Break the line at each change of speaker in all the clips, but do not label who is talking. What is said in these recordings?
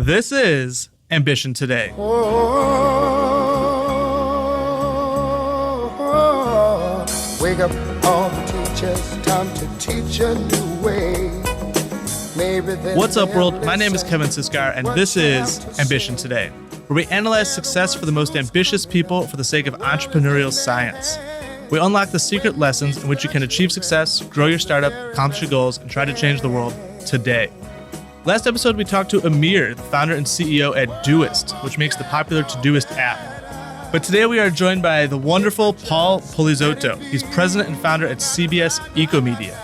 This is Ambition Today.
Wake up all the teachers, time to teach a new way.
What's up, world? My name is Kevin Siskar, and this is Ambition Today, where we analyze success for the most ambitious people for the sake of entrepreneurial science. We unlock the secret lessons in which you can achieve success, grow your startup, accomplish your goals, and try to change the world today. Last episode, we talked to Amir, the founder and CEO at Doist, which makes the popular Todoist app. But today we are joined by the wonderful Paul Polizzotto. He's president and founder at CBS EcoMedia.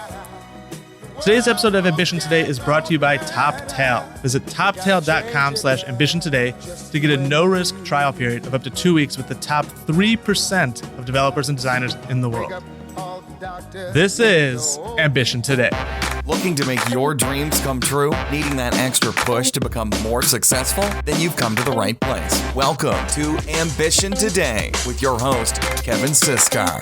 Today's episode of Ambition Today is brought to you by TopTal. Visit toptal.com/ambition today to get a no-risk trial period of up to 2 weeks with the top 3% of developers and designers in the world. This is Ambition Today.
Looking to make your dreams come true? Needing that extra push to become more successful? Then you've come to the right place. Welcome to Ambition Today with your host, Kevin Siskar.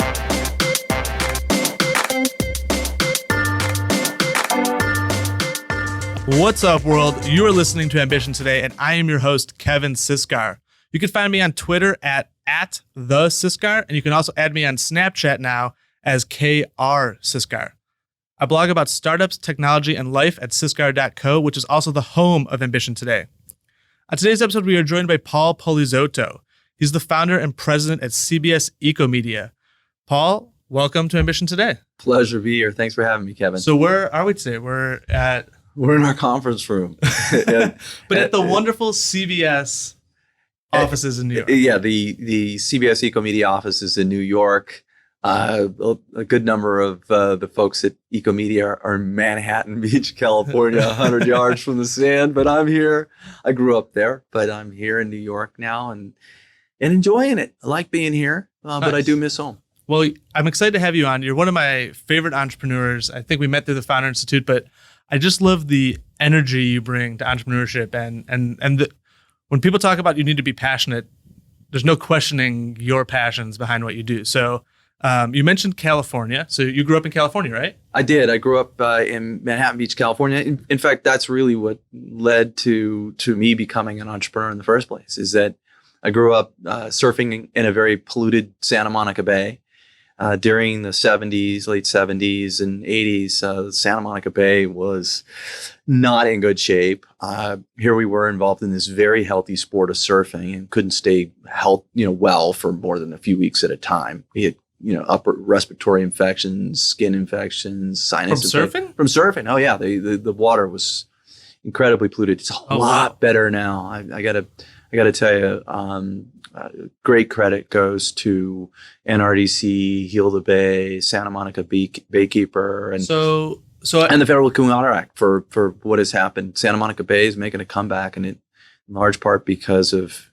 What's up, world? You are listening to Ambition Today, and I am your host, Kevin Siskar. You can find me on Twitter at the Siskar, and you can also add me on Snapchat now as KR Siskar. I blog about startups, technology, and life at siskar.co, which is also the home of Ambition Today. On today's episode, we are joined by Paul Polizzotto. He's the founder and president at CBS EcoMedia. Paul, welcome to Ambition Today.
Pleasure to be here. Thanks for having me, Kevin.
So where are we today? We're
in our conference room.
But at the wonderful CBS offices in New York.
Yeah, the CBS EcoMedia office is in New York. A good number of the folks at EcoMedia are in Manhattan Beach, California, 100 yards from the sand. But I'm here. I grew up there, but I'm here in New York now and enjoying it. I like being here, but I do miss home.
Well, I'm excited to have you on. You're one of my favorite entrepreneurs. I think we met through the Founder Institute, but I just love the energy you bring to entrepreneurship. And when people talk about you need to be passionate, there's no questioning your passions behind what you do. So you mentioned California. So you grew up in California, right? I
did. I grew up in Manhattan Beach, California. In fact, that's really what led to me becoming an entrepreneur in the first place, is that I grew up surfing in a very polluted Santa Monica Bay. During the 70s, late 70s and 80s, Santa Monica Bay was not in good shape. Here we were involved in this very healthy sport of surfing and couldn't stay well for more than a few weeks at a time. We had upper respiratory infections, skin infections, sinus
infections.
From surfing? Oh yeah, the water was incredibly polluted. It's a lot better now. I gotta tell you, great credit goes to NRDC, Heal the Bay, Santa Monica Baykeeper, and the Federal Clean Water Act for what has happened. Santa Monica Bay is making a comeback, and in large part because of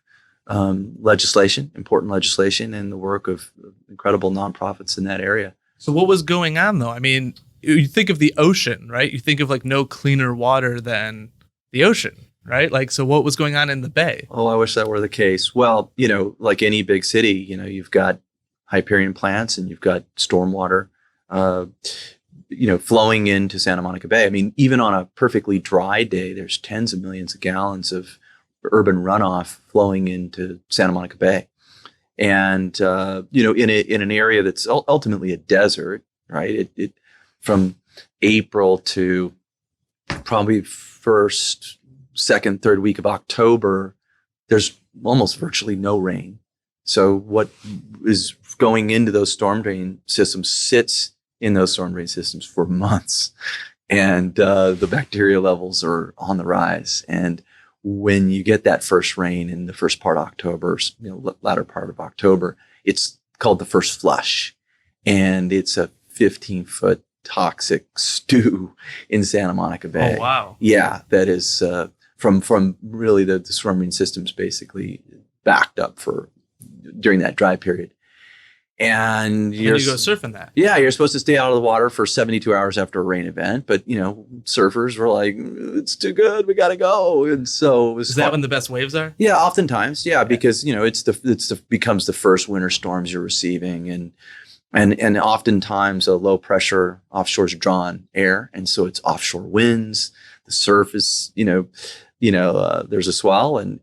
important legislation, and the work of incredible nonprofits in that area.
So what was going on, though? I mean, you think of the ocean, right? You think of like no cleaner water than the ocean, right? Like, so what was going on in the bay?
Oh, I wish that were the case. Well, like any big city, you've got Hyperion plants and you've got stormwater, flowing into Santa Monica Bay. I mean, even on a perfectly dry day, there's tens of millions of gallons of urban runoff flowing into Santa Monica Bay. And, in an area that's ultimately a desert, right? It from April to probably second, third week of October, there's almost virtually no rain. So what is going into those storm drain systems sits in those storm drain systems for months. And the bacteria levels are on the rise. And when you get that first rain in the first part of October, latter part of October, it's called the first flush. And it's a 15-foot toxic stew in Santa Monica Bay.
Oh, wow.
Yeah, that is from really the storm drain systems basically backed up during that dry period. And
you go surfing that.
Yeah, you're supposed to stay out of the water for 72 hours after a rain event. But, surfers were like, it's too good, we got to go. And so it was
that when the best waves are?
Yeah, oftentimes. Yeah, because, becomes the first winter storms you're receiving. And oftentimes a low pressure offshore is drawn air. And so it's offshore winds. The surf is, there's a swell, and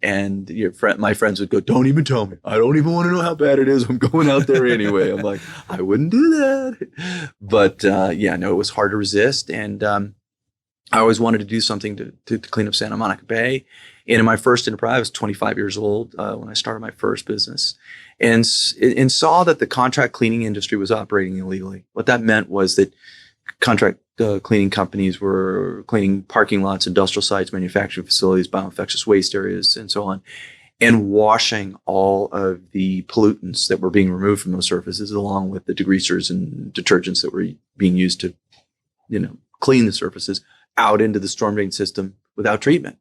my friends would go, "Don't even tell me. I don't even want to know how bad it is. I'm going out there anyway." I'm like, I wouldn't do that. But it was hard to resist, and I always wanted to do something to clean up Santa Monica Bay. And in my first enterprise, I was 25 years old when I started my first business, and saw that the contract cleaning industry was operating illegally. What that meant was that contract cleaning companies were cleaning parking lots, industrial sites, manufacturing facilities, bioinfectious waste areas, and so on, and washing all of the pollutants that were being removed from those surfaces, along with the degreasers and detergents that were being used to, clean the surfaces, out into the storm drain system without treatment.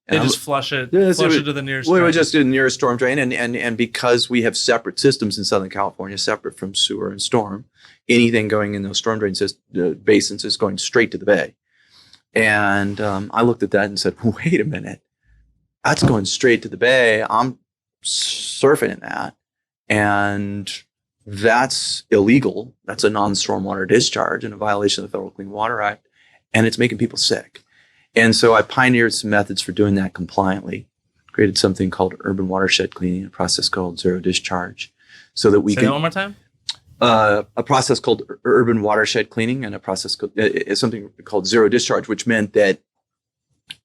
They just flush it to the nearest drain.
We were just in the nearest storm drain. And because we have separate systems in Southern California, separate from sewer and storm, anything going in those storm drain basins is going straight to the bay. And I looked at that and said, wait a minute, that's going straight to the bay. I'm surfing in that. And that's illegal. That's a non-stormwater discharge and a violation of the Federal Clean Water Act. And it's making people sick. And so I pioneered some methods for doing that compliantly, created something called urban watershed cleaning, a process called zero discharge, so that we
Say that one more time?
A process called urban watershed cleaning, and a process called, something called zero discharge, which meant that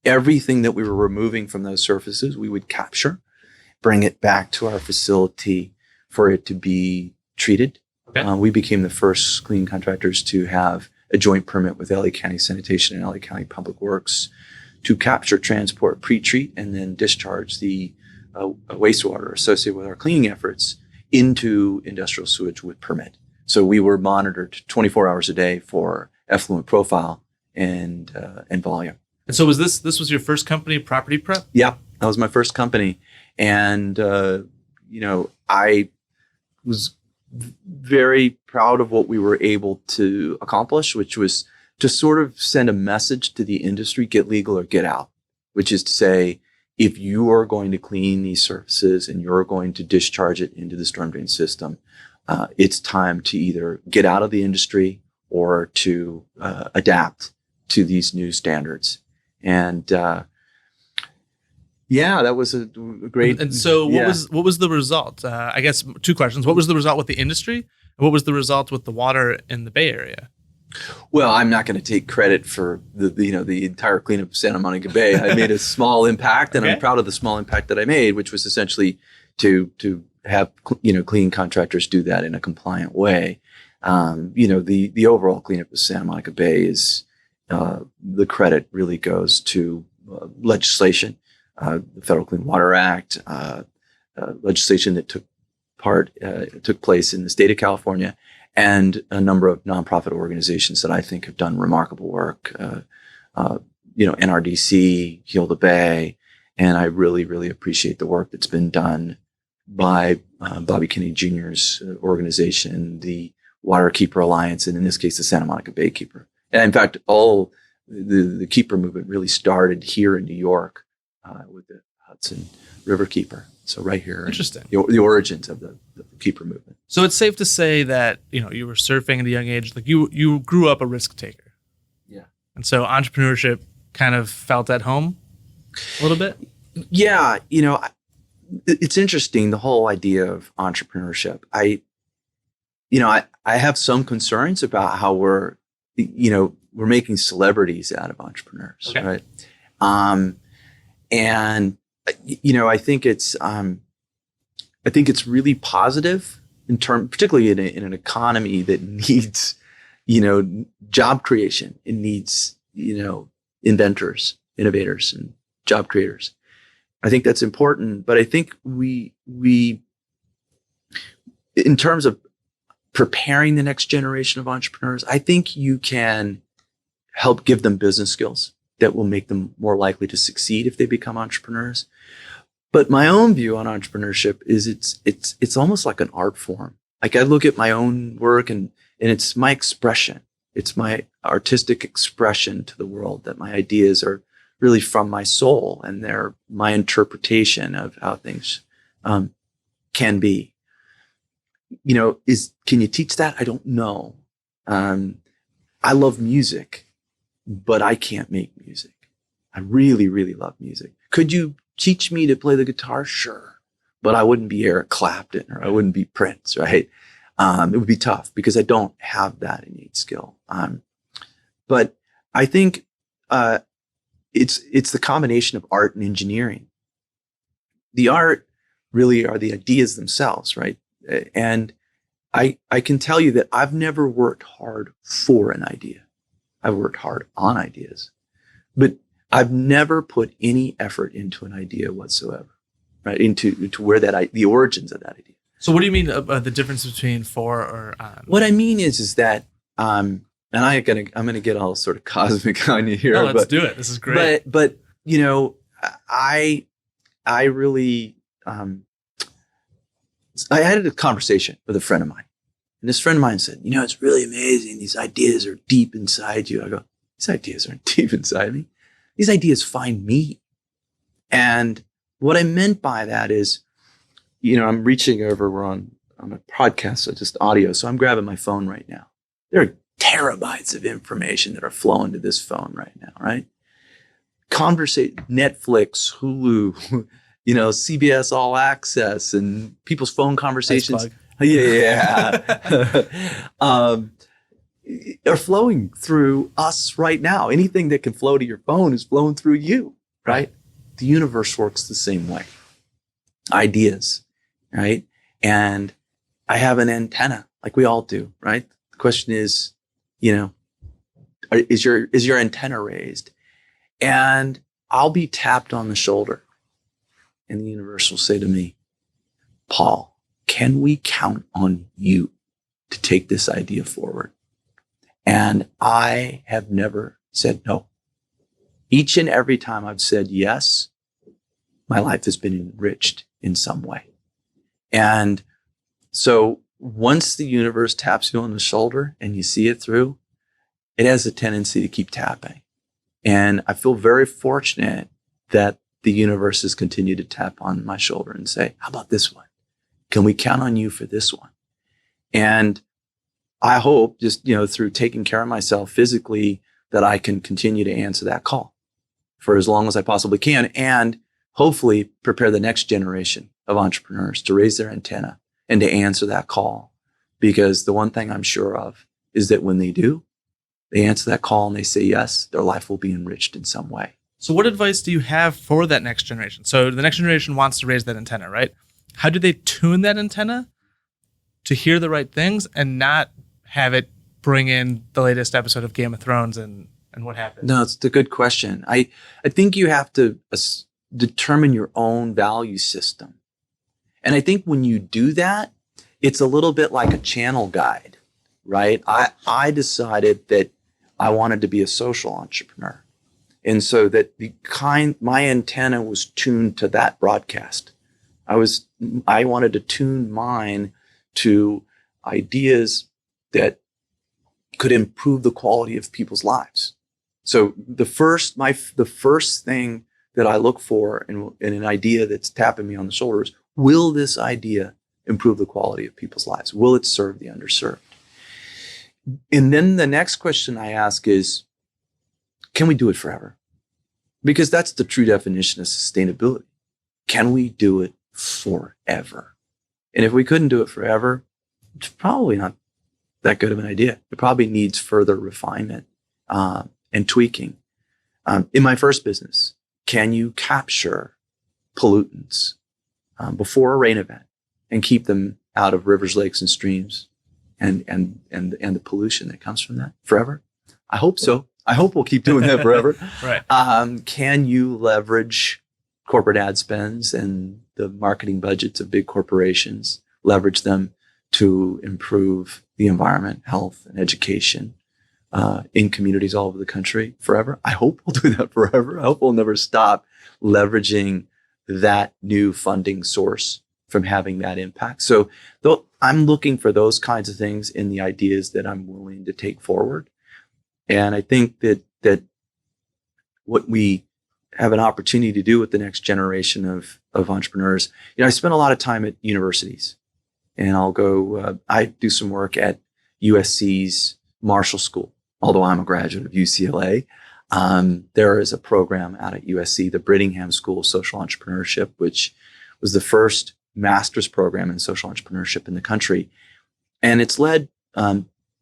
everything that we were removing from those surfaces, we would capture, bring it back to our facility for it to be treated. Okay. We became the first cleaning contractors to have a joint permit with LA County Sanitation and LA County Public Works to capture, transport, pre-treat, and then discharge the wastewater associated with our cleaning efforts into industrial sewage with permit. So we were monitored 24 hours a day for effluent profile and volume.
And so this was your first company, Property Prep?
Yeah, that was my first company. And, I was very proud of what we were able to accomplish, which was to sort of send a message to the industry, get legal or get out, which is to say, if you are going to clean these surfaces and you're going to discharge it into the storm drain system, it's time to either get out of the industry or to adapt to these new standards. And that was a great.
And so, what was the result? I guess two questions. What was the result with the industry, and what was the result with the water in the Bay Area?
Well, I'm not going to take credit for the entire cleanup of Santa Monica Bay. I made a small impact, and I'm proud of the small impact that I made, which was essentially to have cleaning contractors do that in a compliant way. The overall cleanup of Santa Monica Bay is the credit really goes to legislation. The Federal Clean Water Act, legislation that took place in the state of California, and a number of nonprofit organizations that I think have done remarkable work. NRDC, Heal the Bay, and I really, really appreciate the work that's been done by Bobby Kennedy Jr.'s organization, the Waterkeeper Alliance, and in this case, the Santa Monica Bay Keeper. And in fact, all the Keeper movement really started here in New York. With the Hudson River Keeper. So right here.
Interesting.
The origins of the Keeper movement.
So it's safe to say that, you were surfing at a young age, like you grew up a risk taker.
Yeah.
And so entrepreneurship kind of felt at home a little bit?
Yeah. It's interesting, the whole idea of entrepreneurship. I have some concerns about how we're making celebrities out of entrepreneurs, right? And I think it's really positive particularly in an economy that needs, job creation. It needs, inventors, innovators, and job creators. I think that's important. But I think we in terms of preparing the next generation of entrepreneurs, I think you can help give them business skills that will make them more likely to succeed if they become entrepreneurs. But my own view on entrepreneurship is it's almost like an art form. Like I look at my own work and it's my expression. It's my artistic expression to the world, that my ideas are really from my soul and they're my interpretation of how things can be. Can you teach that? I don't know. I love music, but I can't make music. I really, really love music. Could you teach me to play the guitar? Sure. But I wouldn't be Eric Clapton or I wouldn't be Prince, right? It would be tough because I don't have that innate skill. But I think it's the combination of art and engineering. The art really are the ideas themselves, right? And I can tell you that I've never worked hard for an idea. I've worked hard on ideas, but I've never put any effort into an idea whatsoever, right? Into where the origins of that idea.
So what do you mean the difference between for or on?
What I mean is that, and I'm gonna get all sort of cosmic on you here.
No, let's do it. This is great.
But you know, I really, I had a conversation with a friend of mine, and this friend of mine said, it's really amazing. These ideas are deep inside you. I go, these ideas aren't deep inside me. These ideas find me. And what I meant by that is, I'm reaching over, we're on a podcast, so just audio. So I'm grabbing my phone right now. There are terabytes of information that are flowing to this phone right now, right? Netflix, Hulu, CBS All Access, and people's phone conversations. Yeah. Are flowing through us right now. Anything that can flow to your phone is flowing through you, right? The universe works the same way. Ideas, right? And I have an antenna, like we all do, right? The question is, is your antenna raised? And I'll be tapped on the shoulder, and the universe will say to me, Paul, can we count on you to take this idea forward? And I have never said no. Each and every time I've said yes, my life has been enriched in some way. And so once the universe taps you on the shoulder and you see it through, it has a tendency to keep tapping. And I feel very fortunate that the universe has continued to tap on my shoulder and say, how about this one? Can we count on you for this one? And I hope just, through taking care of myself physically, that I can continue to answer that call for as long as I possibly can, and hopefully prepare the next generation of entrepreneurs to raise their antenna and to answer that call. Because the one thing I'm sure of is that when they do, they answer that call and they say yes, their life will be enriched in some way.
So what advice do you have for that next generation? So the next generation wants to raise that antenna, right? How do they tune that antenna to hear the right things and not have it bring in the latest episode of Game of Thrones and what happened?
No, it's a good question. I think you have to determine your own value system. And I think when you do that, it's a little bit like a channel guide, right? I decided that I wanted to be a social entrepreneur. And so that my antenna was tuned to that broadcast. I wanted to tune mine to ideas that could improve the quality of people's lives. So the first thing that I look for in an idea that's tapping me on the shoulder is, will this idea improve the quality of people's lives? Will it serve the underserved? And then the next question I ask is, can we do it forever? Because that's the true definition of sustainability. Can we do it forever? And if we couldn't do it forever, it's probably not that good of an idea. It probably needs further refinement and tweaking. In my first business, can you capture pollutants before a rain event and keep them out of rivers, lakes, and streams and the pollution that comes from that forever? I hope so. I hope we'll keep doing that forever.
Right.
Can you leverage corporate ad spends and the marketing budgets of big corporations, leverage them to improve the environment, health, and education in communities all over the country forever? I hope we'll do that forever. I hope we'll never stop leveraging that new funding source from having that impact. So I'm looking for those kinds of things in the ideas that I'm willing to take forward. And I think that what we have an opportunity to do with the next generation of entrepreneurs, I spent a lot of time at universities, and I'll go, I do some work at USC's Marshall School, although I'm a graduate of UCLA. There is a program out at USC, the Brittingham School of Social Entrepreneurship, which was the first master's program in social entrepreneurship in the country. And it's led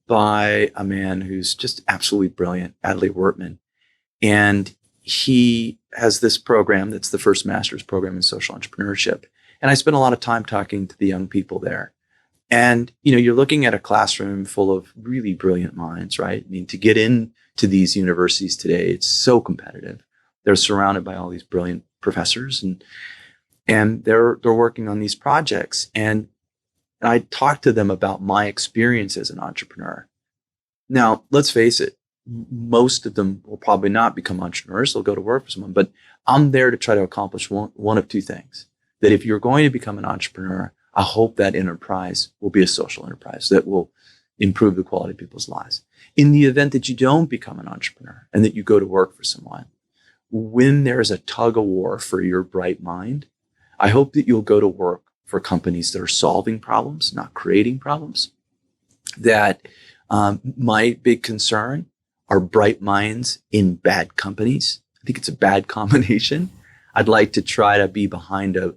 by a man who's just absolutely brilliant, Adley Wortman. And he has this program that's the first master's program in social entrepreneurship. And I spent a lot of time talking to the young people there. And, you're looking at a classroom full of really brilliant minds, right? I mean, to get into these universities today, it's so competitive. They're surrounded by all these brilliant professors and they're working on these projects. And I talked to them about my experience as an entrepreneur. Now, let's face it, most of them will probably not become entrepreneurs. They'll go to work for someone, but I'm there to try to accomplish one of two things. That if you're going to become an entrepreneur, I hope that enterprise will be a social enterprise that will improve the quality of people's lives. In the event that you don't become an entrepreneur and that you go to work for someone, when there's a tug of war for your bright mind, I hope that you'll go to work for companies that are solving problems, not creating problems. That my big concern are bright minds in bad companies. I think it's a bad combination. I'd like to try to be behind a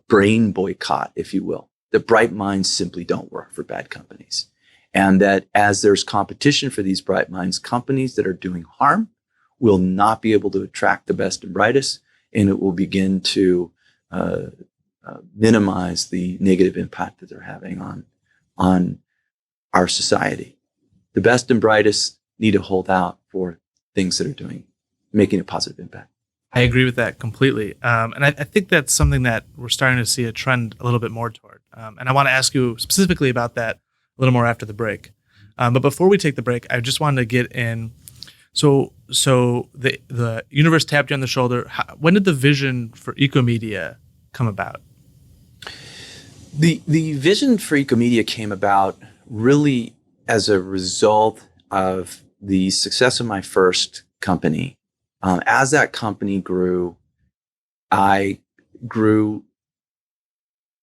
brain boycott, if you will. The bright minds simply don't work for bad companies. And that as there's competition for these bright minds, companies that are doing harm will not be able to attract the best and brightest, and it will begin to minimize the negative impact that they're having on our society. The best and brightest need to hold out for things that are making a positive impact.
I agree with that completely. And I think that's something that we're starting to see a trend a little bit more toward. And I want to ask you specifically about that a little more after the break. But before we take the break, I just wanted to get in. So the universe tapped you on the shoulder. When did the vision for EcoMedia come about?
The vision for EcoMedia came about really as a result of the success of my first company. As that company grew, I grew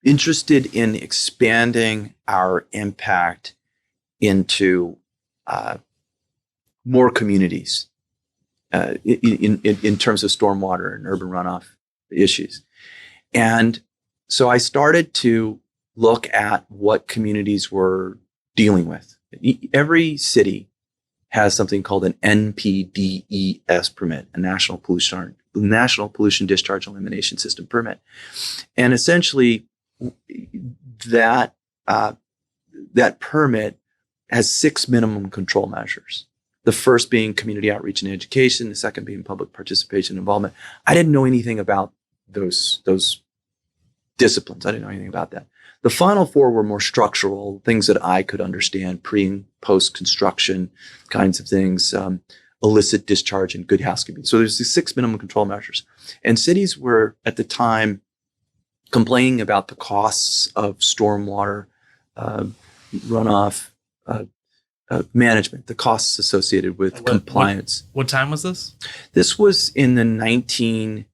interested in expanding our impact into more communities in terms of stormwater and urban runoff issues. And so I started to look at what communities were dealing with. Every city has something called an NPDES permit, a National Pollution Discharge Elimination System permit. And essentially that permit has 6 minimum control measures. The first being community outreach and education, the second being public participation and involvement. I didn't know anything about those disciplines. I didn't know anything about that. The final 4 were more structural, things that I could understand, pre and post construction kinds of things, illicit discharge and good housekeeping. So there's these 6 minimum control measures. And cities were at the time complaining about the costs of stormwater runoff management, the costs associated with compliance.
What time was this?
This was in the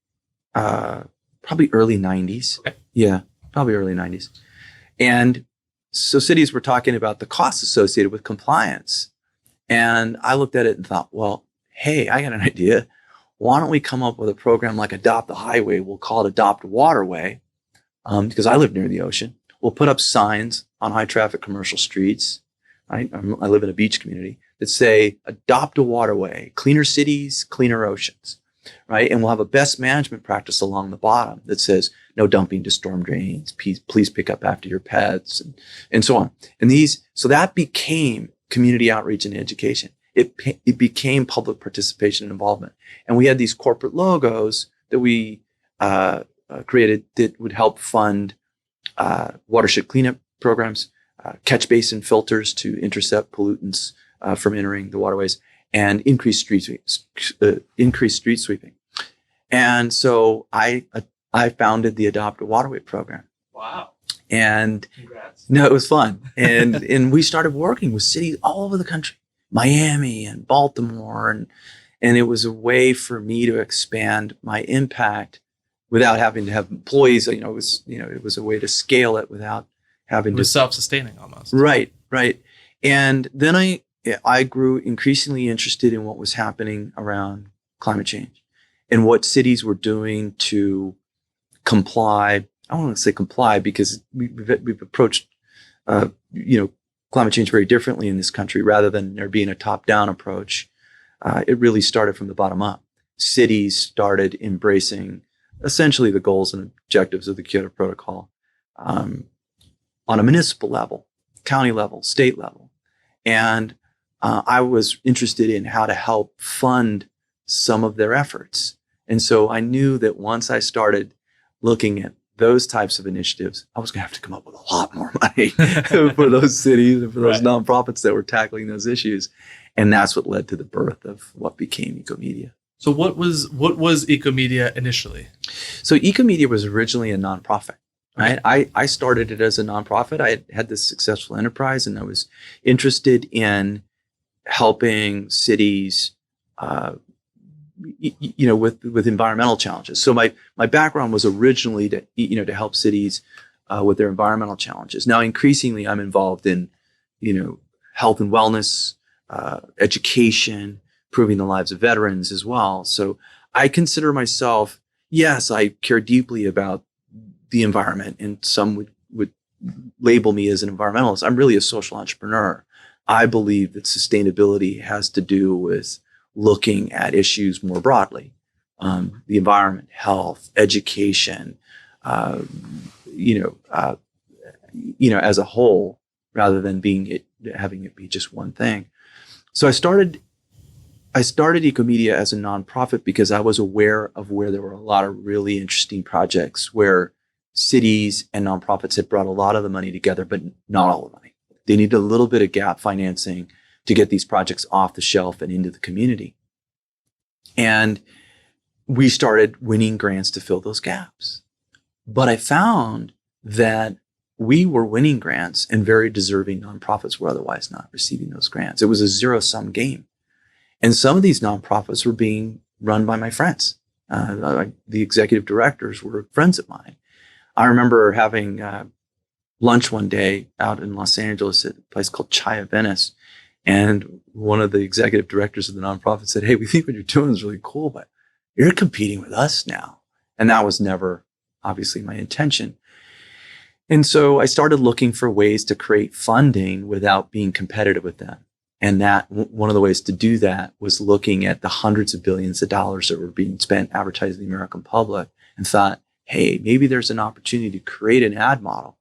probably early 90s.
Okay.
Yeah, probably early 90s. And so cities were talking about the costs associated with compliance. And I looked at it and thought, well, hey, I got an idea. Why don't we come up with a program like Adopt the Highway? We'll call it Adopt Waterway, because I live near the ocean. We'll put up signs on high traffic commercial streets. Right? I live in a beach community that say, adopt a waterway, cleaner cities, cleaner oceans, right? And we'll have a best management practice along the bottom that says, no dumping to storm drains, please pick up after your pets, and so on. And so that became community outreach and education. It became public participation and involvement. And we had these corporate logos that we created that would help fund watershed cleanup programs, catch basin filters to intercept pollutants from entering the waterways, and increased street sweeping. And so I founded the Adopt a Waterway program.
Wow.
And
Congrats.
no, it was fun. And we started working with cities all over the country, Miami and Baltimore, and it was a way for me to expand my impact without having to have employees. It was a way to scale it without having
It was self-sustaining almost.
Right. And then I I grew increasingly interested in what was happening around climate change and what cities were doing to comply. I don't want to say comply because we've approached, climate change very differently in this country. Rather than there being a top-down approach, it really started from the bottom up. Cities started embracing essentially the goals and objectives of the Kyoto Protocol on a municipal level, county level, state level. And I was interested in how to help fund some of their efforts. And so I knew that once I started looking at those types of initiatives, I was going to have to come up with a lot more money for those cities and for those nonprofits that were tackling those issues. And that's what led to the birth of what became EcoMedia.
So what was EcoMedia initially?
So EcoMedia was originally a nonprofit. Right? I started it as a nonprofit. I had this successful enterprise, and I was interested in helping cities, with environmental challenges. So my background was originally to help cities with their environmental challenges. Now, increasingly, I'm involved in, health and wellness, education, improving the lives of veterans as well. So I consider myself, yes, I care deeply about the environment, and some would label me as an environmentalist. I'm really a social entrepreneur. I believe that sustainability has to do with looking at issues more broadly, the environment, health, education, as a whole, rather than having it be just one thing. So I started EcoMedia as a nonprofit because I was aware of where there were a lot of really interesting projects where cities and nonprofits had brought a lot of the money together, but not all the money. They needed a little bit of gap financing to get these projects off the shelf and into the community. And we started winning grants to fill those gaps. But I found that we were winning grants and very deserving nonprofits were otherwise not receiving those grants. It was a zero-sum game. And some of these nonprofits were being run by my friends. The executive directors were friends of mine. I remember having lunch one day out in Los Angeles at a place called Chaya Venice. And one of the executive directors of the nonprofit said, "Hey, we think what you're doing is really cool, but you're competing with us now." And that was never obviously my intention. And so I started looking for ways to create funding without being competitive with them. And that one of the ways to do that was looking at the hundreds of billions of dollars that were being spent advertising the American public, and thought, hey, maybe there's an opportunity to create an ad model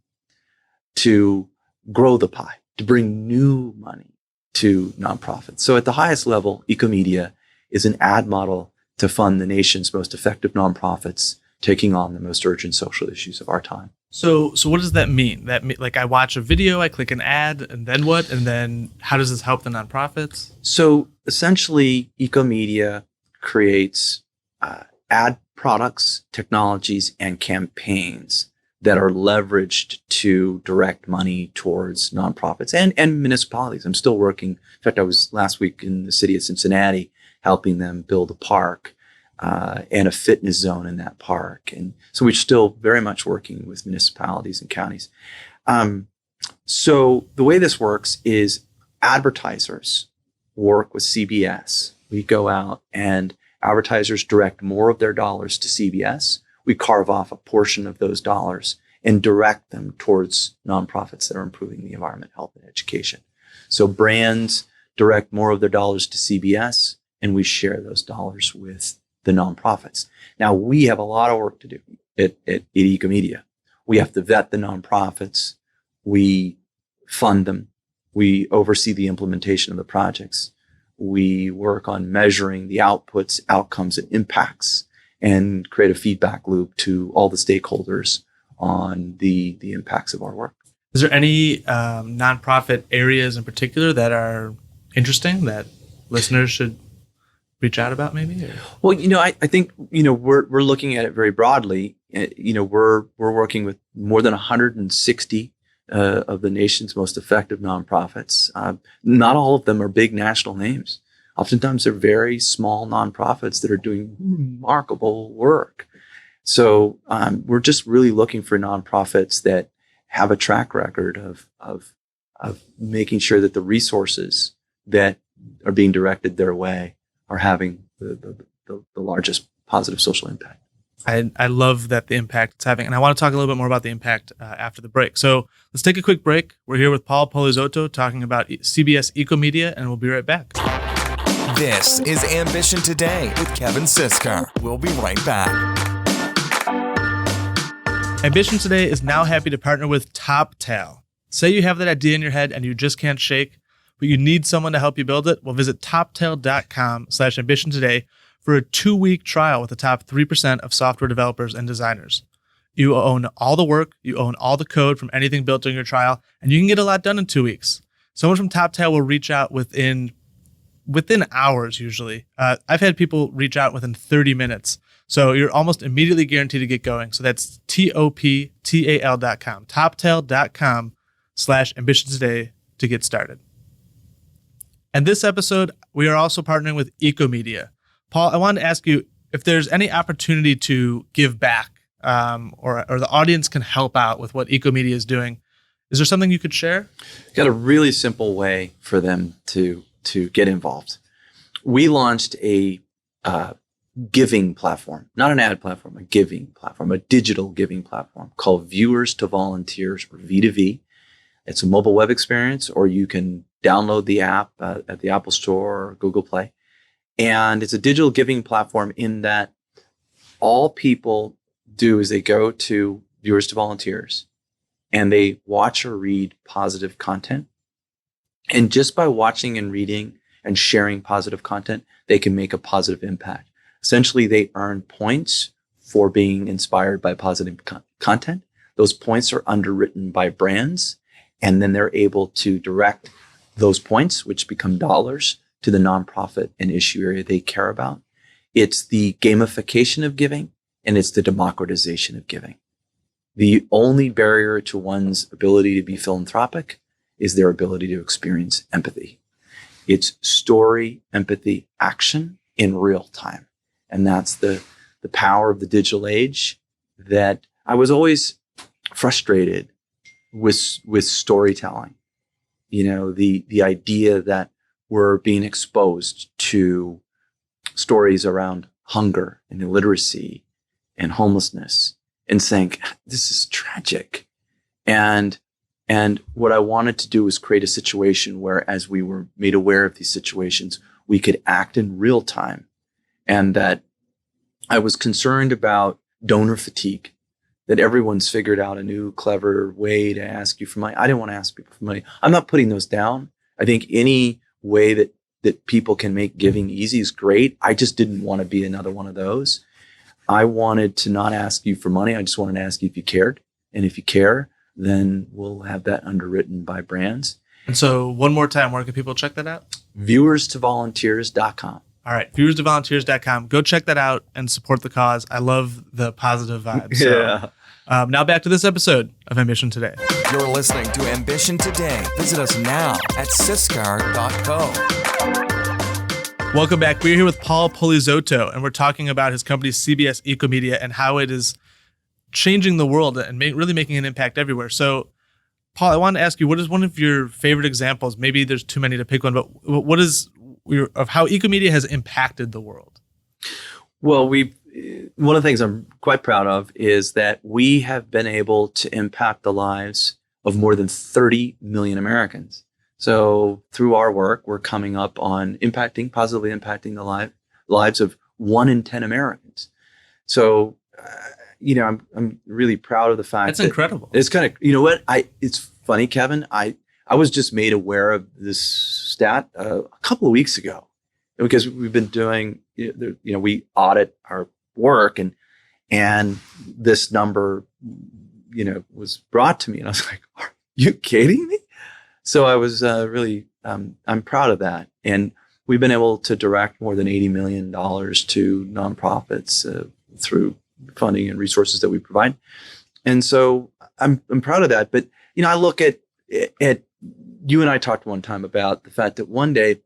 to grow the pie, to bring new money to nonprofits. So at the highest level, EcoMedia is an ad model to fund the nation's most effective nonprofits taking on the most urgent social issues of our time.
So what does that mean? Like I watch a video, I click an ad, and then what? And then how does this help the nonprofits?
So essentially, EcoMedia creates ad products, technologies, and campaigns that are leveraged to direct money towards nonprofits and municipalities. I'm still working. In fact, I was last week in the city of Cincinnati helping them build a park and a fitness zone in that park. And so we're still very much working with municipalities and counties. So the way this works is advertisers work with CBS. We go out and advertisers direct more of their dollars to CBS. We carve off a portion of those dollars and direct them towards nonprofits that are improving the environment, health, and education. So brands direct more of their dollars to CBS, and we share those dollars with the nonprofits. Now, we have a lot of work to do at EcoMedia. We have to vet the nonprofits. We fund them. We oversee the implementation of the projects. We work on measuring the outputs, outcomes, and impacts, and create a feedback loop to all the stakeholders on the impacts of our work.
Is there any nonprofit areas in particular that are interesting that listeners should reach out about maybe? Or?
Well, I think, we're looking at it very broadly. We're working with more than 160 of the nation's most effective nonprofits. Not all of them are big national names. Oftentimes they're very small nonprofits that are doing remarkable work. So we're just really looking for nonprofits that have a track record of making sure that the resources that are being directed their way are having the largest positive social impact.
I love that the impact it's having. And I want to talk a little bit more about the impact after the break. So let's take a quick break. We're here with Paul Polizzotto talking about CBS EcoMedia, and we'll be right back.
This is Ambition Today with Kevin Siskar. We'll be right back.
Ambition Today is now happy to partner with TopTal. Say you have that idea in your head and you just can't shake, but you need someone to help you build it? Well, visit toptal.com/ambition today for a 2-week trial with the top 3% of software developers and designers. You own all the work, you own all the code from anything built during your trial, and you can get a lot done in 2 weeks. Someone from TopTal will reach out within hours usually. I've had people reach out within 30 minutes. So you're almost immediately guaranteed to get going. So that's TOPTAL.com, toptal.com/ambition today to get started. And this episode, we are also partnering with EcoMedia. Paul, I wanted to ask you if there's any opportunity to give back or the audience can help out with what EcoMedia is doing. Is there something you could share?
Got a really simple way for them to get involved. We launched a giving platform, not an ad platform, a giving platform, a digital giving platform called Viewers to Volunteers, or V2V. It's a mobile web experience, or you can download the app at the Apple Store or Google Play. And it's a digital giving platform in that all people do is they go to Viewers to Volunteers and they watch or read positive content. And just by watching and reading and sharing positive content, they can make a positive impact. Essentially, they earn points for being inspired by positive content. Those points are underwritten by brands, and then they're able to direct those points, which become dollars, to the nonprofit and issue area they care about. It's the gamification of giving, and it's the democratization of giving. The only barrier to one's ability to be philanthropic is their ability to experience empathy. It's story, empathy, action in real time. And that's the power of the digital age that I was always frustrated with storytelling. You know, the idea that we're being exposed to stories around hunger and illiteracy and homelessness and saying, this is tragic. And what I wanted to do was create a situation where, as we were made aware of these situations, we could act in real time. And that I was concerned about donor fatigue, that everyone's figured out a new clever way to ask you for money. I didn't want to ask people for money. I'm not putting those down. I think any way that people can make giving easy is great. I just didn't want to be another one of those. I wanted to not ask you for money. I just wanted to ask you if you cared. And if you care, then we'll have that underwritten by brands.
And so one more time, where can people check that out?
Viewerstovolunteers.com.
All right, viewerstovolunteers.com. Go check that out and support the cause. I love the positive vibes.
Yeah.
So, now back to this episode of Ambition Today.
You're listening to Ambition Today. Visit us now at siskar.co.
Welcome back. We're here with Paul Polizzotto, and we're talking about his company, CBS EcoMedia, and how it is changing the world and really making an impact everywhere. So, Paul, I wanted to ask you, what is one of your favorite examples? Maybe there's too many to pick one, but what is of how EcoMedia has impacted the world?
Well, one of the things I'm quite proud of is that we have been able to impact the lives of more than 30 million Americans. So through our work, we're coming up on positively impacting the lives of 1 in 10 Americans. So, I'm really proud of the fact
that's incredible.
It's kind of, it's funny, Kevin. I was just made aware of this stat a couple of weeks ago, because we've been doing, we audit our work, and this number, was brought to me, and I was like, "Are you kidding me?" So I was really, I'm proud of that, and we've been able to direct more than $80 million to nonprofits through funding and resources that we provide, and so I'm proud of that. But I look at you and I talked one time about the fact that one day,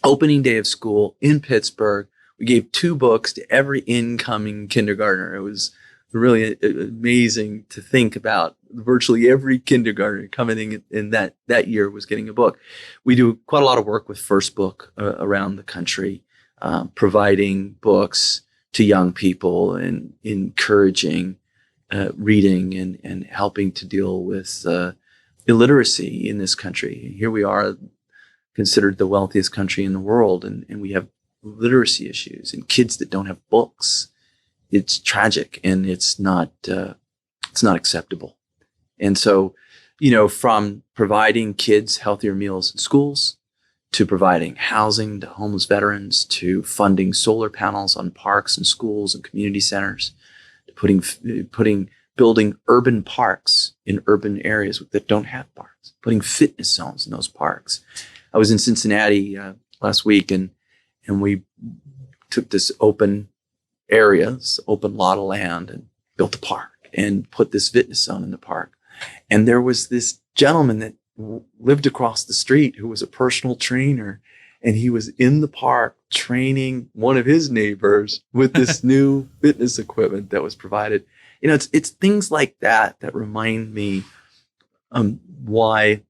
opening day of school in Pittsburgh, we gave 2 books to every incoming kindergartner. It was really amazing to think about. Virtually every kindergartner coming in that year was getting a book. We do quite a lot of work with First Book around the country, providing books to young people and encouraging reading and helping to deal with illiteracy in this country. Here we are, considered the wealthiest country in the world, and we have literacy issues and kids that don't have books. It's tragic, and it's not acceptable. And so, from providing kids healthier meals in schools, to providing housing to homeless veterans, to funding solar panels on parks and schools and community centers, to building urban parks in urban areas that don't have parks, putting fitness zones in those parks. I was in Cincinnati last week, and we took this open area, this open lot of land, and built a park and put this fitness zone in the park. And there was this gentleman that lived across the street who was a personal trainer, and he was in the park training one of his neighbors with this new fitness equipment that was provided. It's things like that remind me why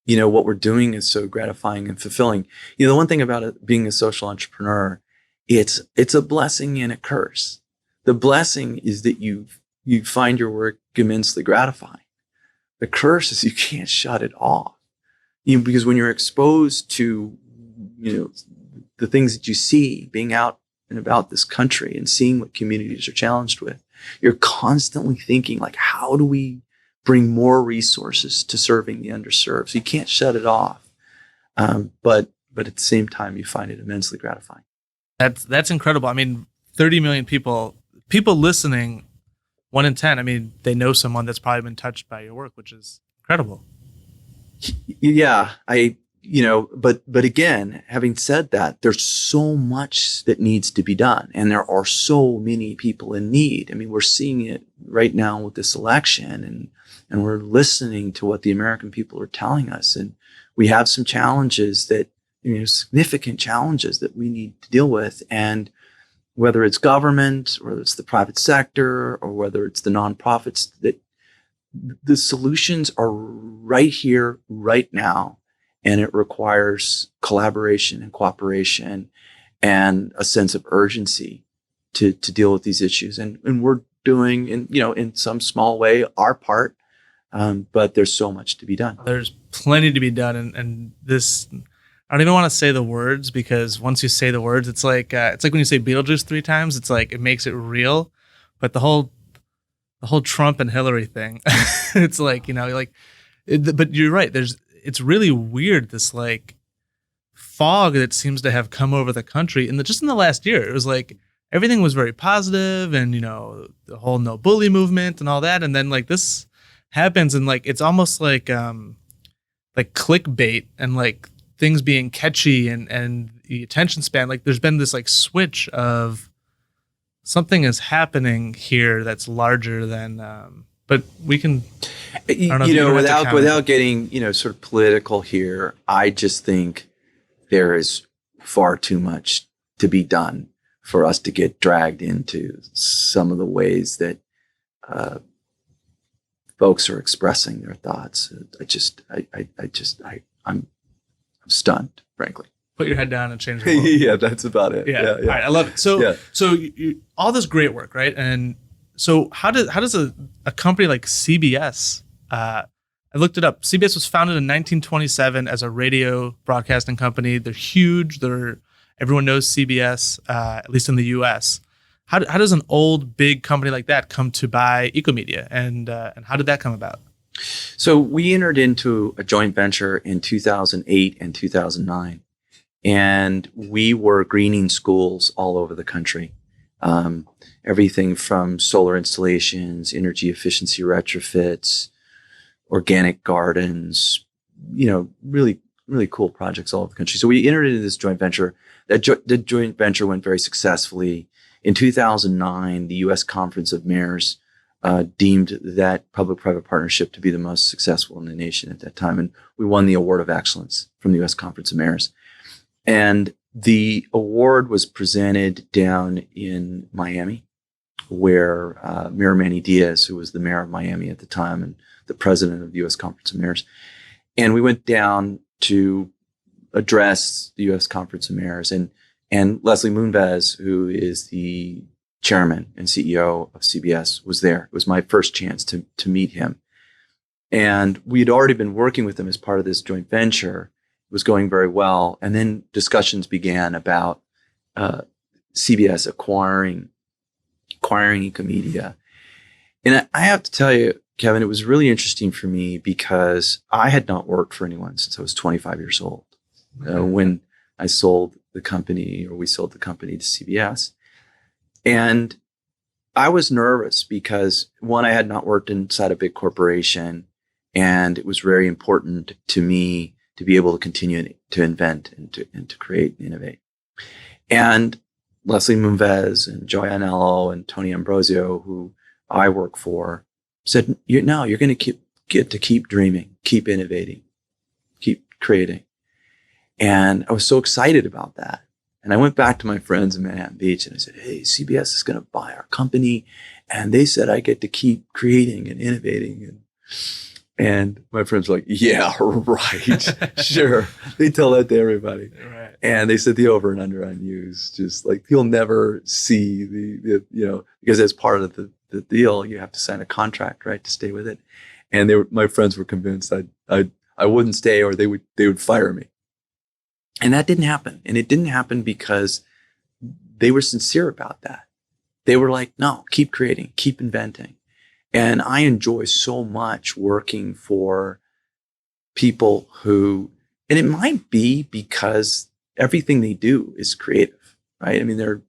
what we're doing is so gratifying and fulfilling. The one thing about it, being a social entrepreneur, it's a blessing and a curse. The blessing is that you find your work immensely gratifying. The curse is you can't shut it off. Because when you're exposed to, the things that you see being out and about this country and seeing what communities are challenged with, you're constantly thinking, like, how do we bring more resources to serving the underserved? So you can't shut it off. But at the same time, you find it immensely gratifying.
That's incredible. I mean, 30 million people listening, 1 in 10. I mean, they know someone that's probably been touched by your work, which is incredible.
Yeah, but again, having said that, there's so much that needs to be done, and there are so many people in need. I mean, we're seeing it right now with this election, and we're listening to what the American people are telling us, and we have some challenges that, significant challenges that we need to deal with. And whether it's government, or whether it's the private sector, or whether it's the nonprofits, that the solutions are right here, right now. And it requires collaboration and cooperation and a sense of urgency to deal with these issues. And we're doing, in some small way, our part. But there's so much to be done.
There's plenty to be done. And this, I don't even want to say the words, because once you say the words, it's like when you say Beetlejuice 3 times, it's like, it makes it real. But the whole Trump and Hillary thing, it's like, but you're right. It's really weird, this like fog that seems to have come over the country. And just in the last year, it was like everything was very positive, and the whole no bully movement and all that. And then like this happens, and like it's almost like clickbait and like things being catchy and the attention span. Like there's been this like switch of something is happening here that's larger than. But we can,
without getting, sort of political here, I just think there is far too much to be done for us to get dragged into some of the ways that folks are expressing their thoughts. I'm stunned, frankly.
Put your head down and change the world.
Yeah, that's about it.
Yeah. All right, I love it. So, you, all this great work, right? And so how does a company like CBS, I looked it up. CBS was founded in 1927 as a radio broadcasting company. They're huge. Everyone knows CBS, at least in the US. How does an old, big company like that come to buy EcoMedia? And how did that come about?
So we entered into a joint venture in 2008 and 2009. And we were greening schools all over the country. Everything from solar installations, energy efficiency retrofits, organic gardens, really, really cool projects all over the country. So we entered into this joint venture. The joint venture went very successfully. In 2009, the U.S. Conference of Mayors deemed that public-private partnership to be the most successful in the nation at that time. And we won the Award of Excellence from the U.S. Conference of Mayors. And the award was presented down in Miami where Mayor Manny Diaz, who was the mayor of Miami at the time and the president of the U.S. Conference of Mayors, and we went down to address the U.S. Conference of Mayors, and Leslie Moonves, who is the chairman and CEO of CBS, was there. It was my first chance to meet him. And we had already been working with him as part of this joint venture. It was going very well. And then discussions began about CBS acquiring EcoMedia. And I have to tell you, Kevin, it was really interesting for me because I had not worked for anyone since I was 25 years old. When I sold the company, or we sold the company to CBS. And I was nervous because, one, I had not worked inside a big corporation, and it was very important to me to be able to continue to invent and to create and innovate. And Leslie Moonves and Joy Anello and Tony Ambrosio, who I work for, said, you're going to get to keep dreaming, keep innovating, keep creating. And I was so excited about that. And I went back to my friends in Manhattan Beach and I said, hey, CBS is going to buy our company. And they said I get to keep creating and innovating. And my friends were like, yeah, right. Sure. They tell that to everybody.
Right.
And they said the over and under on you is just like, you'll never see the because as part of the deal, you have to sign a contract, right, to stay with it. And my friends were convinced I wouldn't stay, or they would fire me. And that didn't happen. And it didn't happen because they were sincere about that. They were like, no, keep creating, keep inventing. And I enjoy so much working for people who, and it might be because everything they do is creative, right? I mean,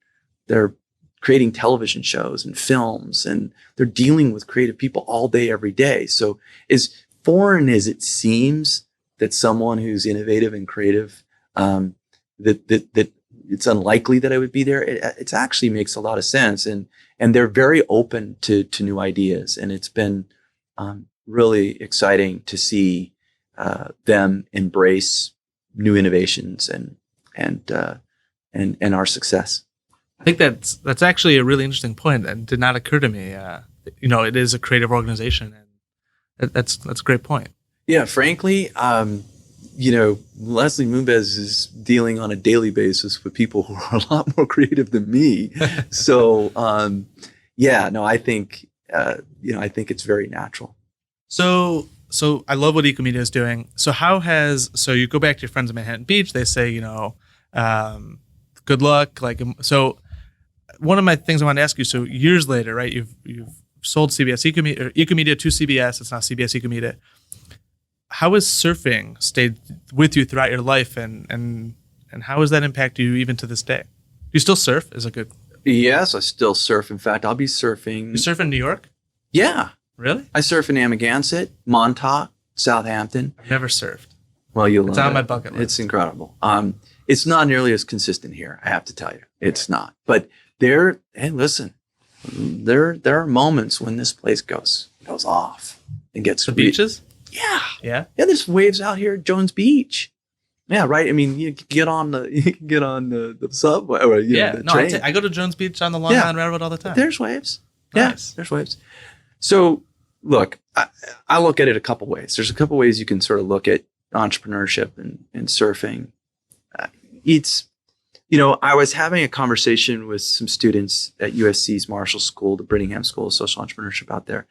they're creating television shows and films, and they're dealing with creative people all day, every day. So as foreign as it seems that someone who's innovative and creative, that it's unlikely that I would be there, it actually makes a lot of sense. And they're very open to new ideas. And it's been really exciting to see them embrace new innovations and our success.
I think that's actually a really interesting point and did not occur to me. It is a creative organization, and that's a great point.
Yeah, frankly, Leslie Moonves is dealing on a daily basis with people who are a lot more creative than me. So, I think it's very natural.
So I love what EcoMedia is doing. So so you go back to your friends in Manhattan Beach, they say, good luck. So one of my things I want to ask you, so years later, right, you've sold CBS EcoMedia to CBS. It's now CBS EcoMedia. How has surfing stayed with you throughout your life, and how has that impacted you even to this day? Do you still surf? Is it good?
Yes, I still surf. In fact, I'll be surfing.
You surf in New York?
Yeah.
Really?
I surf in Amagansett, Montauk, Southampton.
I've never surfed.
Well,
it's on my bucket list.
It's incredible. It's not nearly as consistent here, I have to tell you. It's not. But there are moments when this place goes off and gets
the beaches.
Yeah. There's waves out here at Jones Beach. Yeah, right. I mean, you can get on the subway or the train.
I go to Jones Beach on the Long Island Railroad all the time.
There's waves.
Nice.
Yeah, there's waves. So, look, I look at it a couple ways. There's a couple ways you can sort of look at entrepreneurship and surfing. I was having a conversation with some students at USC's Marshall School, the Brittingham School of Social Entrepreneurship out there.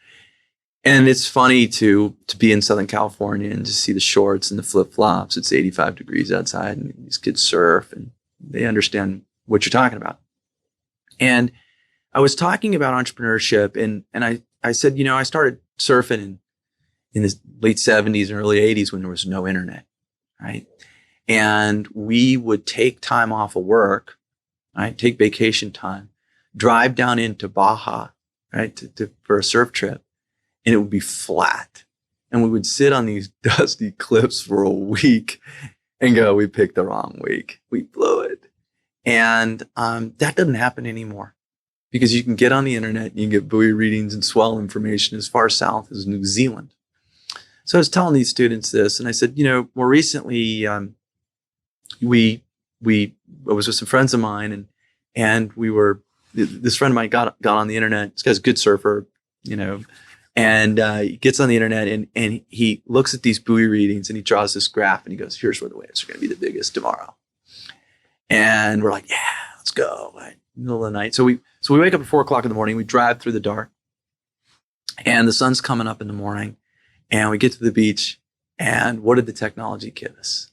And it's funny to be in Southern California and to see the shorts and the flip-flops. It's 85 degrees outside and these kids surf and they understand what you're talking about. And I was talking about entrepreneurship and I said, I started surfing in the late 70s and early 80s when there was no internet, right? And we would take time off of work, right? Take vacation time, drive down into Baja, right? For a surf trip. And it would be flat. And we would sit on these dusty cliffs for a week and go, we picked the wrong week. We blew it. And that doesn't happen anymore because you can get on the internet and you can get buoy readings and swell information as far south as New Zealand. So I was telling these students this, and I said, more recently, I was with some friends of mine and we were this friend of mine got on the internet. This guy's a good surfer, and he gets on the internet and he looks at these buoy readings and he draws this graph and he goes, here's where the waves are going to be the biggest tomorrow. And we're like, yeah, let's go. Right? Middle of the night. So we wake up at 4:00 in the morning. We drive through the dark and the sun's coming up in the morning and we get to the beach. And what did the technology give us?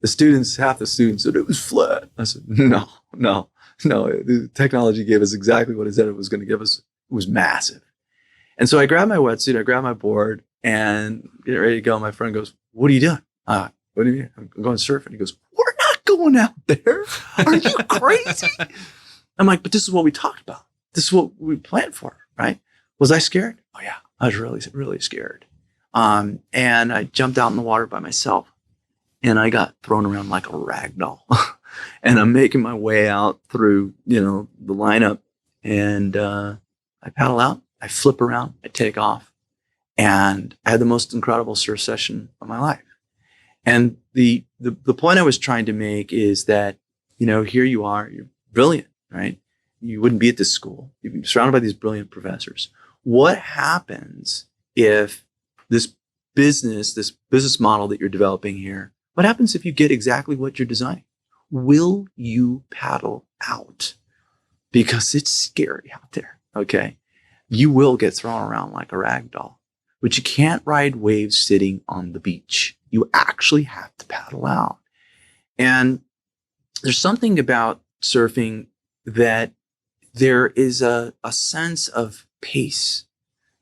Half the students said it was flat. I said, no. The technology gave us exactly what it said it was going to give us. It was massive. And so I grab my wetsuit, I grab my board, and get ready to go. My friend goes, what are you doing? What do you mean? I'm going surfing. He goes, we're not going out there. Are you crazy? I'm like, but this is what we talked about. This is what we planned for, right? Was I scared? Oh yeah, I was really, really scared. And I jumped out in the water by myself and I got thrown around like a rag doll. And I'm making my way out through, the lineup and I paddle out, I flip around, I take off, and I had the most incredible surf session of my life. And the point I was trying to make is that, here you are, you're brilliant, right? You wouldn't be at this school. You'd be surrounded by these brilliant professors. What happens if this business model that you're developing here, what happens if you get exactly what you're designing? Will you paddle out? Because it's scary out there, okay? You will get thrown around like a rag doll, but you can't ride waves sitting on the beach. You actually have to paddle out. And there's something about surfing that there is a sense of pace.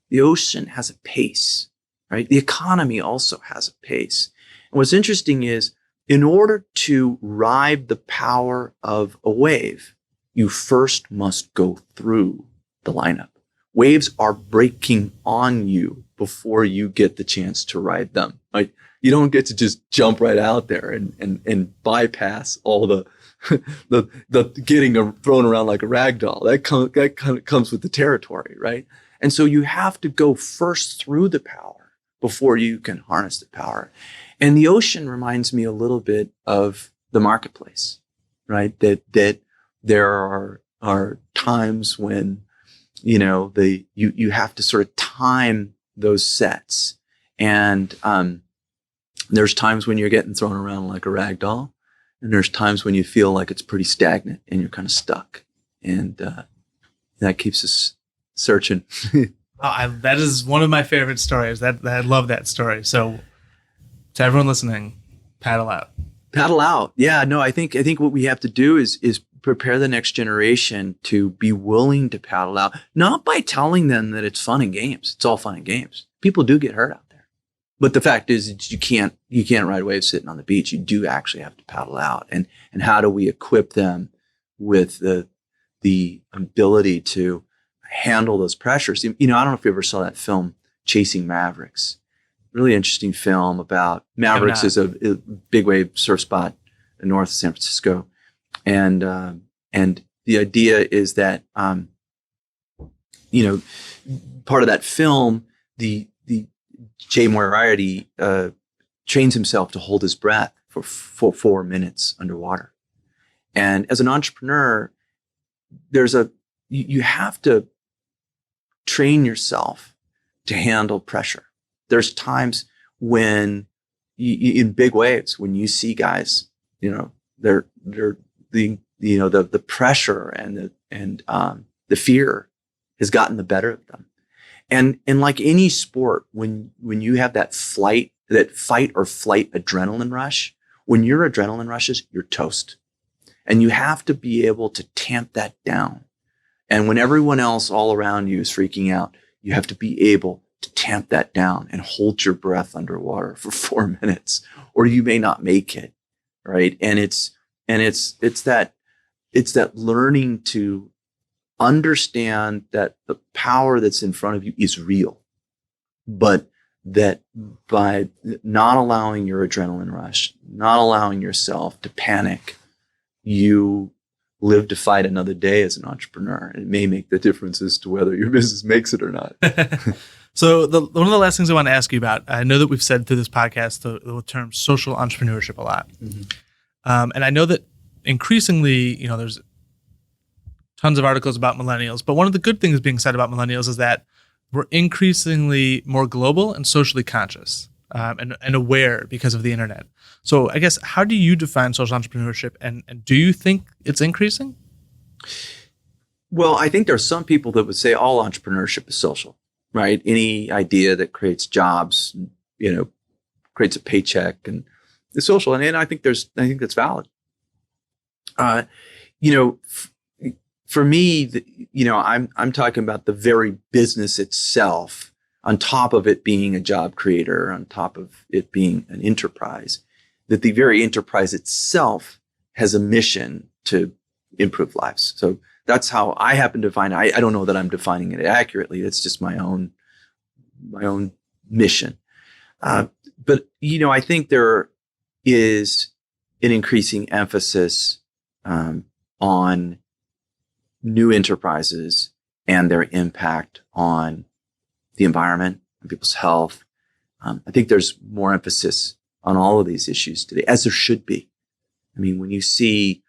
The ocean has a pace, right? The economy also has a pace. And what's interesting is, in order to ride the power of a wave, you first must go through the lineup. Waves are breaking on you before you get the chance to ride them. Right? You don't get to just jump right out there and bypass all the getting thrown around like a rag doll. That kind of comes with the territory, right? And so you have to go first through the power before you can harness the power. And the ocean reminds me a little bit of the marketplace, right? That there are times when, you have to sort of time those sets. And there's times when you're getting thrown around like a rag doll. And there's times when you feel like it's pretty stagnant and you're kind of stuck. And that keeps us searching.
That is one of my favorite stories. I love that story. So to everyone listening, paddle out.
Paddle out. Yeah, no, I think what we have to do is prepare the next generation to be willing to paddle out, not by telling them that it's fun and games. It's all fun and games. People do get hurt out there. But the fact is you can't ride waves sitting on the beach. You do actually have to paddle out. And how do we equip them with the ability to handle those pressures? I don't know if you ever saw that film, Chasing Mavericks. Really interesting film about Mavericks is a big wave surf spot north of San Francisco. And the idea is that, part of that film, the Jay Moriarty trains himself to hold his breath for 4 minutes underwater. And as an entrepreneur, you have to train yourself to handle pressure. There's times when in big waves, when you see guys, they're the pressure and the fear has gotten the better of them. And like any sport, when you have that fight or flight adrenaline rush, when your adrenaline rushes, you're toast. And you have to be able to tamp that down. And when everyone else all around you is freaking out, you have to be able to tamp that down and hold your breath underwater for 4 minutes, or you may not make it, right? And it's that learning to understand that the power that's in front of you is real, but that by not allowing your adrenaline rush, not allowing yourself to panic, you live to fight another day as an entrepreneur. And it may make the difference as to whether your business makes it or not.
So one of the last things I want to ask you about, I know that we've said through this podcast the term social entrepreneurship a lot. Mm-hmm. And I know that increasingly, there's tons of articles about millennials. But one of the good things being said about millennials is that we're increasingly more global and socially conscious and aware because of the internet. So I guess, how do you define social entrepreneurship, and do you think it's increasing?
Well, I think there are some people that would say all entrepreneurship is social, right? Any idea that creates jobs, creates a paycheck and is social. And I think that's valid. For me, I'm talking about the very business itself, on top of it being a job creator, on top of it being an enterprise, that the very enterprise itself has a mission to improve lives. So that's how I happen to define it. I don't know that I'm defining it accurately. It's just my own mission. But I think there is an increasing emphasis on new enterprises and their impact on the environment and people's health. I think there's more emphasis on all of these issues today, as there should be. I mean, when you see,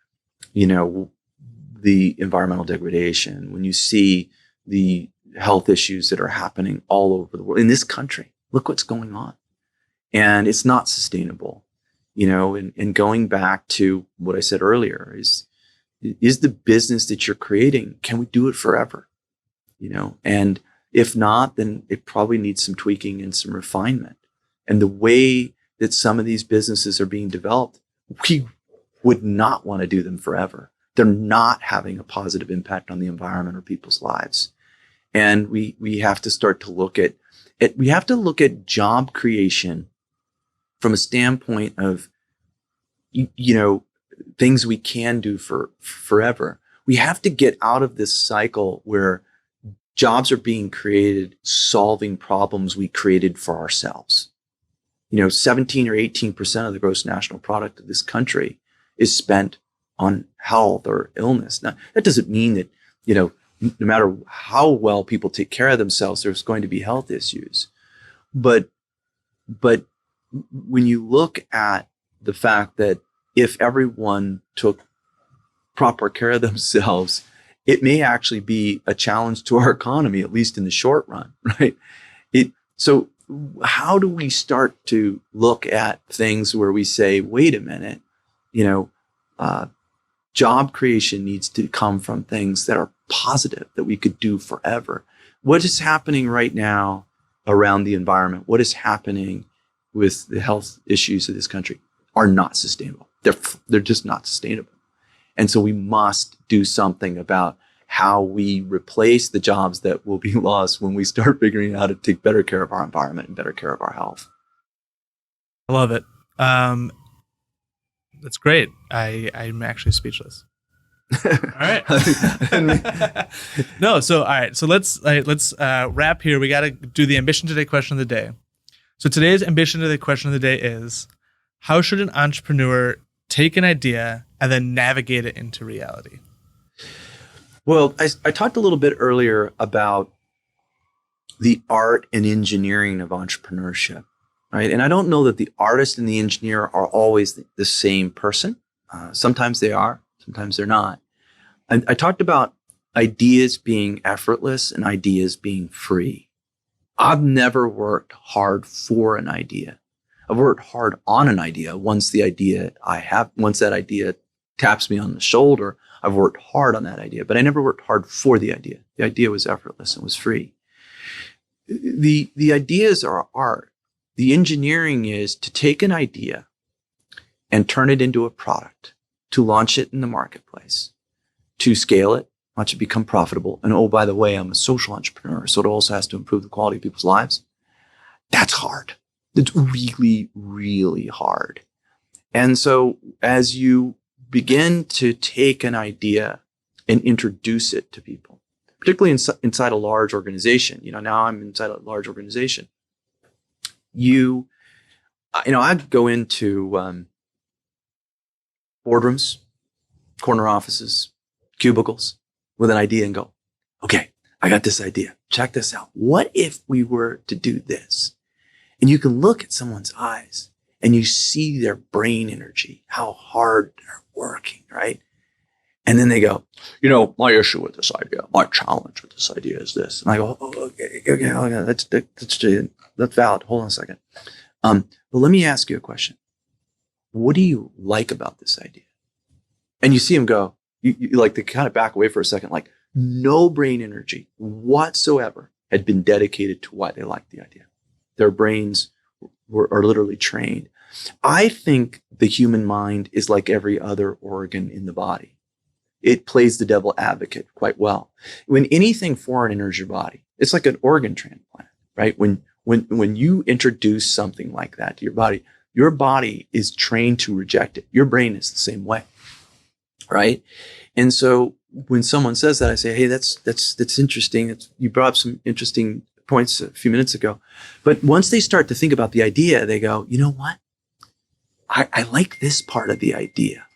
the environmental degradation, when you see the health issues that are happening all over the world, in this country, look what's going on. And it's not sustainable, and going back to what I said earlier is the business that you're creating, can we do it forever? And if not, then it probably needs some tweaking and some refinement. And the way that some of these businesses are being developed, we would not want to do them forever. They're not having a positive impact on the environment or people's lives. And we have to start to look at it. We have to look at job creation from a standpoint of, things we can do for forever. We have to get out of this cycle where jobs are being created solving problems we created for ourselves. 17 or 18% of the gross national product of this country is spent on health or illness. Now, that doesn't mean that, no matter how well people take care of themselves, there's going to be health issues. But when you look at the fact that if everyone took proper care of themselves, it may actually be a challenge to our economy, at least in the short run, right? So how do we start to look at things where we say, wait a minute, job creation needs to come from things that are positive, that we could do forever. What is happening right now around the environment? What is happening with the health issues of this country are not sustainable. They're just not sustainable. And so we must do something about how we replace the jobs that will be lost when we start figuring out how to take better care of our environment and better care of our health.
I love it. That's great. I'm actually speechless. All right. No. So, all right. So let's wrap here. We got to do the Ambition Today question of the day. So today's Ambition Today question of the day is, how should an entrepreneur take an idea and then navigate it into reality?
Well, I talked a little bit earlier about the art and engineering of entrepreneurship, right? And I don't know that the artist and the engineer are always the same person. Sometimes they are, sometimes they're not. I talked about ideas being effortless and ideas being free. I've never worked hard for an idea. I've worked hard on an idea. Once that idea taps me on the shoulder, I've worked hard on that idea, but I never worked hard for the idea. The idea was effortless and was free. The ideas are art. The engineering is to take an idea and turn it into a product, to launch it in the marketplace, to scale it, watch it become profitable. And oh, by the way, I'm a social entrepreneur, so it also has to improve the quality of people's lives. That's hard. It's really, really hard. And so as you begin to take an idea and introduce it to people, particularly inside a large organization, now I'm inside a large organization. I'd go into boardrooms, corner offices, cubicles with an idea and go, okay, I got this idea. Check this out. What if we were to do this? And you can look at someone's eyes and you see their brain energy, how hard they're working, right? And then they go, my issue with this idea, my challenge with this idea is this. And I go, okay, that's valid. Hold on a second. But let me ask you a question. What do you like about this idea? And you see them go, you like they kind of back away for a second, like no brain energy whatsoever had been dedicated to why they liked the idea. Their brains are literally trained. I think the human mind is like every other organ in the body. It plays the devil advocate quite well. When anything foreign enters your body, it's like an organ transplant, right? When you introduce something like that to your body is trained to reject it. Your brain is the same way, right? And so when someone says that, I say, hey, that's interesting. You brought up some interesting points a few minutes ago. But once they start to think about the idea, they go, you know what? I like this part of the idea.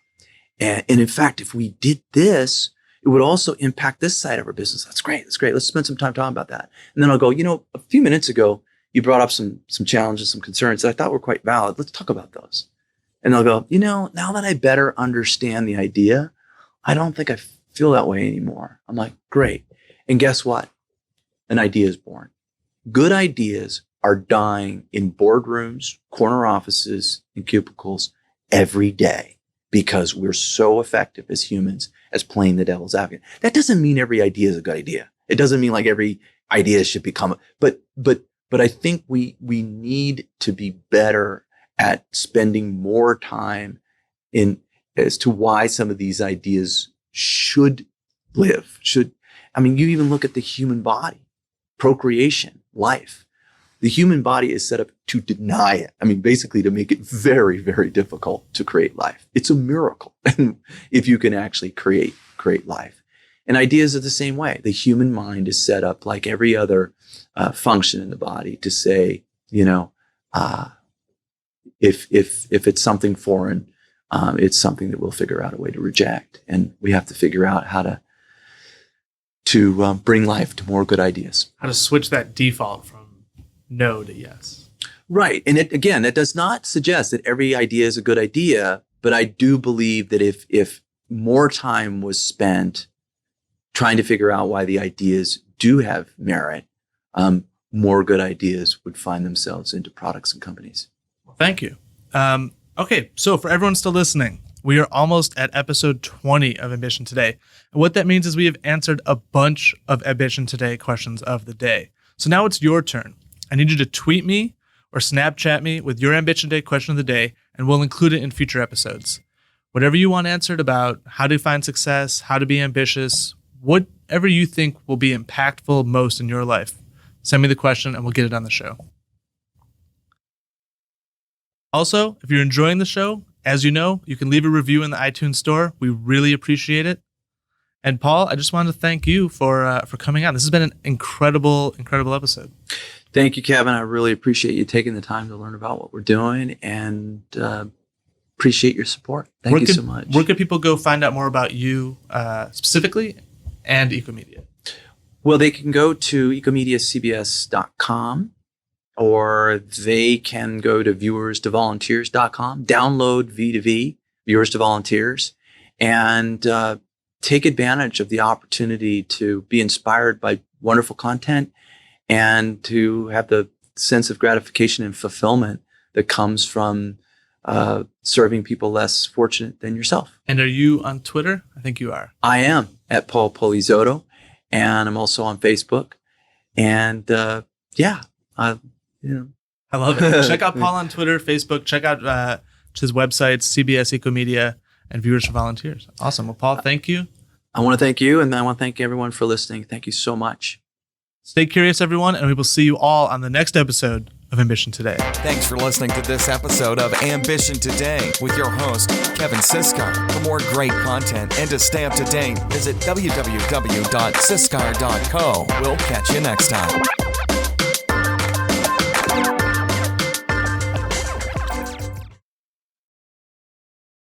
And in fact, if we did this, it would also impact this side of our business. That's great. Let's spend some time talking about that. And then I'll go, a few minutes ago, you brought up some challenges, some concerns that I thought were quite valid. Let's talk about those. And they'll go, now that I better understand the idea, I don't think I feel that way anymore. I'm like, great. And guess what? An idea is born. Good ideas are dying in boardrooms, corner offices, and cubicles every day because we're so effective as humans as playing the devil's advocate. That doesn't mean every idea is a good idea. It doesn't mean like every idea should become, but I think we need to be better at spending more time as to why some of these ideas should live. You even look at the human body, procreation, life. The human body is set up to deny it. Basically to make it very, very difficult to create life. It's a miracle if you can actually create life. And ideas are the same way. The human mind is set up like every other function in the body to say, if it's something foreign, it's something that we'll figure out a way to reject. And we have to figure out how to bring life to more good ideas.
How to switch that default from no to yes.
Right. And that does not suggest that every idea is a good idea, but I do believe that if more time was spent trying to figure out why the ideas do have merit, more good ideas would find themselves into products and companies.
Well, thank you. Okay, so for everyone still listening, we are almost at episode 20 of Ambition Today. And what that means is we have answered a bunch of Ambition Today questions of the day. So now it's your turn. I need you to tweet me or Snapchat me with your Ambition Today question of the day, and we'll include it in future episodes. Whatever you want answered about how to find success, how to be ambitious, whatever you think will be impactful most in your life, send me the question and we'll get it on the show. Also, if you're enjoying the show, as you know, you can leave a review in the iTunes store. We really appreciate it. And Paul, I just wanted to thank you for coming on. This has been an incredible episode.
Thank you, Kevin. I really appreciate you taking the time to learn about what we're doing and appreciate your support. Thank you so much.
Where can people go find out more about you specifically and EcoMedia?
Well, they can go to ecomediacbs.com or they can go to viewerstovolunteers.com, download V2V, Viewers to Volunteers, and take advantage of the opportunity to be inspired by wonderful content and to have the sense of gratification and fulfillment that comes from serving people less fortunate than yourself.
And are you on Twitter? I think you are.
I am at Paul Polizzotto, and I'm also on Facebook. And I
love it. Check out Paul on Twitter, Facebook. Check out his websites, CBS EcoMedia and Viewers for Volunteers. Awesome. Well, Paul, thank you.
I want to thank you, and I want to thank everyone for listening. Thank you so much.
Stay curious, everyone, and we will see you all on the next episode of Ambition Today.
Thanks for listening to this episode of Ambition Today with your host, Kevin Siskar. For more great content and to stay up to date, visit www.siskar.co. We'll catch you next time.